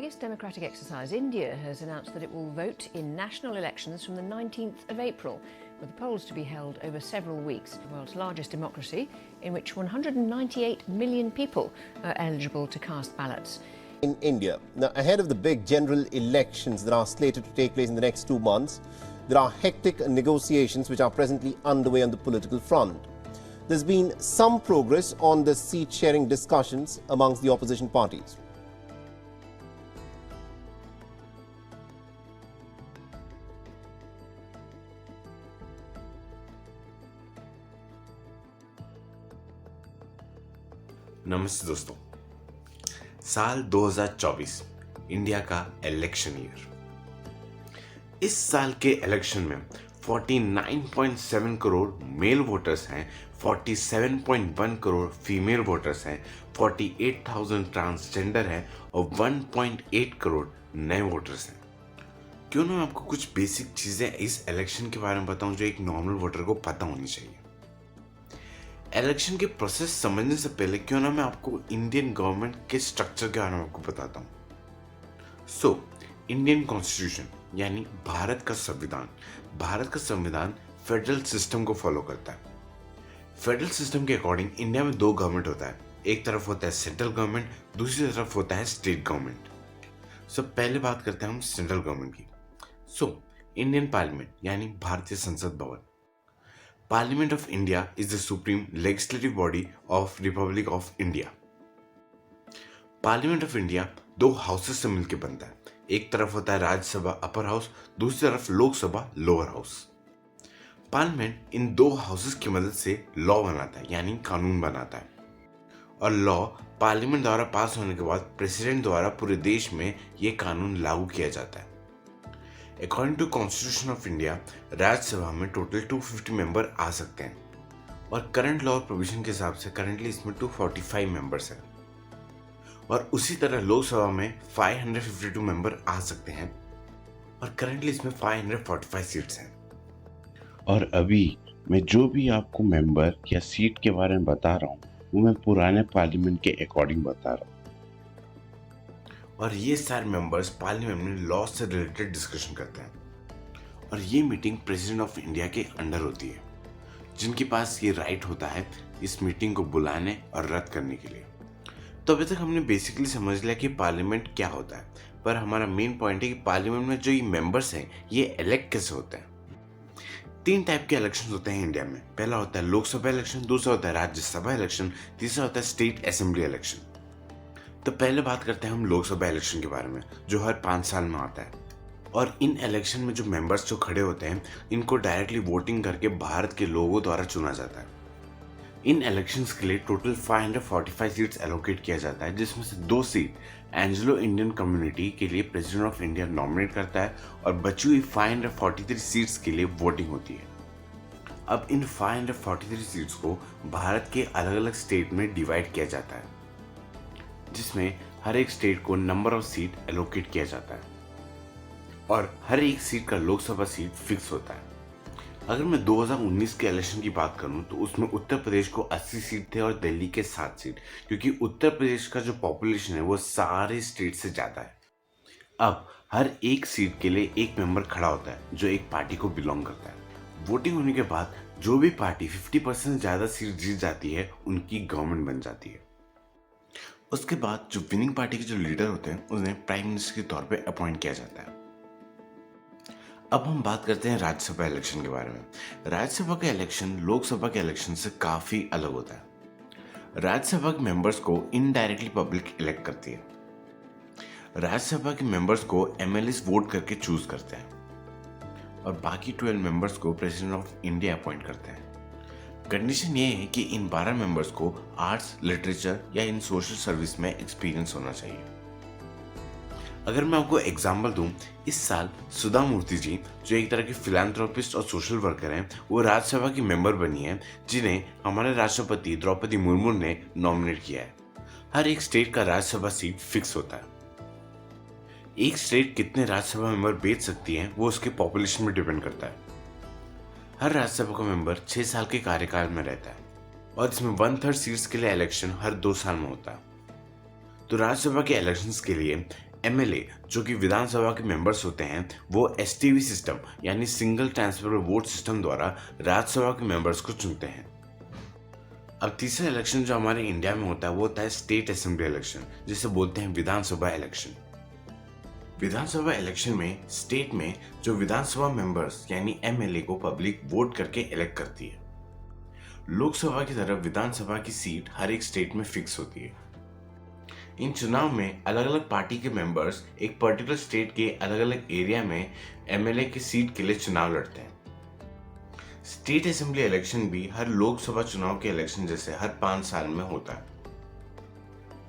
Biggest democratic exercise, India has announced that it will vote in national elections from the 19th of April, with the polls to be held over several weeks. The world's largest democracy, in which 198 million people are eligible to cast ballots. In India. Now, ahead of the big general elections that are slated to take place in the next 2 months, there are hectic negotiations which are presently underway on the political front. There's been some progress on the seat-sharing discussions amongst the opposition parties. नमस्ते दोस्तों। साल 2024 India का election year. इस साल के election में 49.7 crore male voters हैं, 47.1 crore female voters हैं, 48,000 ट्रांसजेंडर हैं और 1.8 करोड़ नए वोटर्स हैं। क्यों ना मैं आपको कुछ बेसिक चीज़ें इस इलेक्शन के बारे में बताऊं जो एक नॉर्मल वोटर को पता होनी चाहिए। इलेक्शन के प्रोसेस समझने से पहले क्यों ना मैं आपको इंडियन गवर्नमेंट के स्ट्रक्चर के बारे में आपको बताता हूँ। इंडियन कॉन्स्टिट्यूशन यानी भारत का संविधान फेडरल सिस्टम को फॉलो करता है। फेडरल सिस्टम के अकॉर्डिंग इंडिया में 2 गवर्नमेंट होता है। एक तरफ होता है सेंट्रल गवर्नमेंट, दूसरी तरफ होता है स्टेट गवर्नमेंट। पहले बात करते हैं हम सेंट्रल गवर्नमेंट की। इंडियन पार्लियामेंट यानी भारतीय संसद भवन। Parliament of India is the supreme legislative body of Republic of India. Parliament of India 2 houses से मिलकर बनता है। एक तरफ होता है राज्यसभा अपर हाउस, दूसरी तरफ Lok Sabha lower house. Parliament in 2 houses की मदद से लॉ बनाता है यानी कानून बनाता है, और लॉ पार्लियामेंट द्वारा पास होने के बाद प्रेसिडेंट द्वारा पूरे देश में ये कानून लागू किया जाता है। According to constitution of India, Rajya Sabha में टोटल 250 मेंबर आ सकते हैं, और करंट लॉ और प्रोविजन के हिसाब से करंटली इसमें 245 मेंबर्स हैं। और उसी तरह लोकसभा में 552 मेंबर आ सकते हैं, और करंटली इसमें 545 सीट्स हैं। और अभी मैं जो भी आपको मेंबर या सीट के बारे में बता रहा हूँ वो मैं पुराने पार्लियामेंट के अकॉर्डिंग बता रहा हूँ। और ये सारे मेंबर्स पार्लियामेंट में लॉ से रिलेटेड डिस्कशन करते हैं, और ये मीटिंग प्रेसिडेंट ऑफ इंडिया के अंडर होती है, जिनके पास ये राइट होता है इस मीटिंग को बुलाने और रद्द करने के लिए। तो अभी तक हमने बेसिकली समझ लिया कि पार्लियामेंट क्या होता है, पर हमारा मेन पॉइंट है कि पार्लियामेंट में जो ये मेंबर्स हैं ये इलेक्ट कैसे होते हैं। 3 टाइप के इलेक्शन होते हैं इंडिया में। पहला होता है लोकसभा इलेक्शन, दूसरा होता है राज्यसभा इलेक्शन, तीसरा होता है स्टेट असेंबली इलेक्शन। तो पहले बात करते हैं हम लोकसभा इलेक्शन के बारे में, जो हर 5 साल में आता है। और इन इलेक्शन में जो मेंबर्स जो खड़े होते हैं इनको डायरेक्टली वोटिंग करके भारत के लोगों द्वारा चुना जाता है। इन इलेक्शंस के लिए टोटल 545 सीट्स एलोकेट किया जाता है, जिसमें से 2 सीट एंग्लो इंडियन कम्युनिटी के लिए प्रेसिडेंट ऑफ इंडिया नॉमिनेट करता है, और बची हुई 543 सीट्स के लिए वोटिंग होती है। अब इन 543 सीट्स को भारत के अलग अलग स्टेट में डिवाइड किया जाता है, जिसमें हर एक स्टेट को नंबर ऑफ सीट एलोकेट किया जाता है, और हर एक सीट का लोकसभा सीट फिक्स होता है। अगर मैं 2019 के इलेक्शन की बात करूं तो उसमें उत्तर प्रदेश को 80 सीट थे और दिल्ली के 7 सीट, क्योंकि उत्तर प्रदेश का जो पॉपुलेशन है वो सारे स्टेट से ज़्यादा है। अब हर एक सीट के लिए एक मेंबर खड़ा होता है जो एक पार्टी को बिलोंग करता है। वोटिंग होने के बाद जो भी पार्टी 50% ज़्यादा सीट जीत जाती है उनकी गवर्नमेंट बन जाती है। उसके बाद जो विनिंग पार्टी के जो लीडर होते हैं उन्हें प्राइम मिनिस्टर के तौर पे अपॉइंट किया जाता है। अब हम बात करते हैं राज्यसभा इलेक्शन के बारे में। राज्यसभा का इलेक्शन लोकसभा के इलेक्शन से काफ़ी अलग होता है। राज्यसभा के मेंबर्स को इनडायरेक्टली पब्लिक इलेक्ट करती है। राज्यसभा के मेंबर्स को एमएलएस वोट करके चूज करते हैं, और बाकी 12 मेंबर्स को प्रेसिडेंट ऑफ इंडिया अपॉइंट करते हैं। कंडीशन ये है कि इन 12 मेंबर्स को आर्ट्स, लिटरेचर या इन सोशल सर्विस में एक्सपीरियंस होना चाहिए। अगर मैं आपको एग्जांपल दूं, इस साल सुधा मूर्ति जी, जो एक तरह की फिलैंथ्रोपिस्ट और सोशल वर्कर हैं, वो राज्यसभा की मेंबर बनी है, जिन्हें हमारे राष्ट्रपति द्रौपदी मुर्मू ने नॉमिनेट किया है। हर एक स्टेट का राज्यसभा सीट फिक्स होता है। एक स्टेट कितने राज्यसभा मेंबर भेज सकती है वो उसके पॉपुलेशन में डिपेंड करता है। हर राज्यसभा का मेंबर 6 साल के कार्यकाल में रहता है, और इसमें 1/3 सीट्स के लिए इलेक्शन हर 2 साल में होता है। तो राज्यसभा के इलेक्शंस के लिए एमएलए जो कि विधानसभा के मेंबर्स होते हैं वो एसटीवी सिस्टम यानी सिंगल ट्रांसफरेबल वोट सिस्टम द्वारा राज्यसभा के मेंबर्स को चुनते हैं। अब तीसरा इलेक्शन जो हमारे इंडिया में होता है वो होता है स्टेट असेंबली इलेक्शन, जिसे बोलते हैं विधानसभा इलेक्शन। विधानसभा इलेक्शन में स्टेट में जो विधानसभा मेंबर्स यानी एमएलए को पब्लिक वोट करके इलेक्ट करती है। लोकसभा की तरफ विधानसभा की सीट हर एक स्टेट में फिक्स होती है। इन चुनाव में अलग अलग पार्टी के मेंबर्स एक पर्टिकुलर स्टेट के अलग अलग एरिया में एमएलए की सीट के लिए चुनाव लड़ते हैं। स्टेट असेंबली इलेक्शन भी हर लोकसभा चुनाव के इलेक्शन जैसे हर 5 साल में होता है।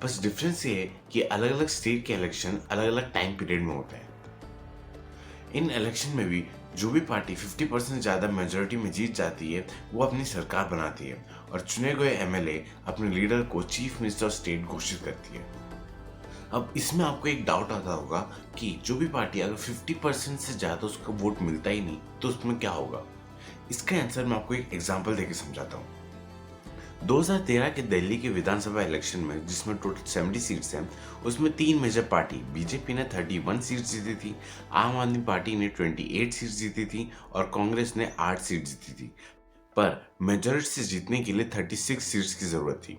बस डिफरेंस ये है कि अलग अलग स्टेट के इलेक्शन अलग अलग टाइम पीरियड में होते हैं। इन इलेक्शन में भी जो भी पार्टी 50% ज्यादा मेजोरिटी में जीत जाती है वो अपनी सरकार बनाती है और चुने गए एमएलए अपने लीडर को चीफ मिनिस्टर ऑफ स्टेट घोषित करती है। अब इसमें आपको एक डाउट आता होगा कि जो भी पार्टी अगर 50% से ज्यादा उसका वोट मिलता ही नहीं तो उसमें क्या होगा। इसका आंसर मैं आपको एक एग्जांपल देके समझाता हूँ। 2013 के दिल्ली के विधानसभा इलेक्शन में जिसमें टोटल 70 सीट्स हैं, उसमें 3 मेजर पार्टी बीजेपी ने 31 सीट्स जीती थी, आम आदमी पार्टी ने 28 सीट्स जीती थी और कांग्रेस ने 8 सीट जीती थी। पर मेजॉरिटी से जीतने के लिए 36 सीट्स की जरूरत थी।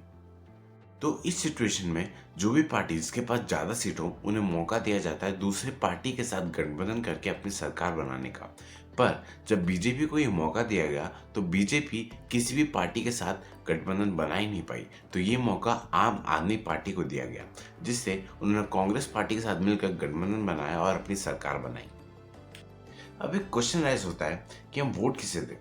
तो इस सिचुएशन में जो भी पार्टी जिसके पास ज्यादा सीट हो उन्हें मौका दिया जाता है दूसरे पार्टी के साथ गठबंधन करके अपनी सरकार बनाने का। पर जब बीजेपी को ये मौका दिया गया तो बीजेपी किसी भी पार्टी के साथ गठबंधन बना ही नहीं पाई, तो ये मौका आम आदमी पार्टी को दिया गया, जिससे उन्होंने कांग्रेस पार्टी के साथ मिलकर गठबंधन बनाया और अपनी सरकार बनाई। अब एक क्वेश्चन राइज होता है कि हम वोट किसे दें।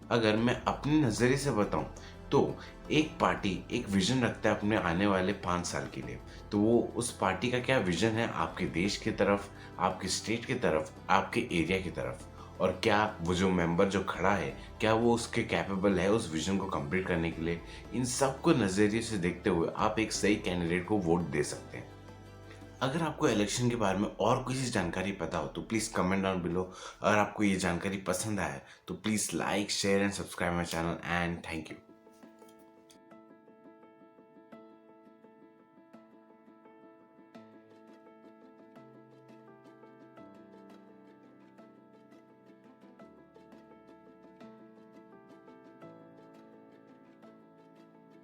अगर मैं अपने नजरिए से बताऊं तो एक पार्टी एक विजन रखता है अपने आने वाले 5 साल के लिए, तो वो उस पार्टी का क्या विजन है आपके देश की तरफ, आपके स्टेट की तरफ, आपके एरिया की तरफ, और क्या वो जो मेंबर जो खड़ा है क्या वो उसके कैपेबल है उस विजन को कंप्लीट करने के लिए। इन सब को नजरिए से देखते हुए आप एक सही कैंडिडेट को वोट दे सकते हैं। अगर आपको इलेक्शन के बारे में और किसी जानकारी पता हो तो प्लीज कमेंट डाउन बिलो। अगर आपको ये जानकारी पसंद आए तो please like share and subscribe my channel and thank you.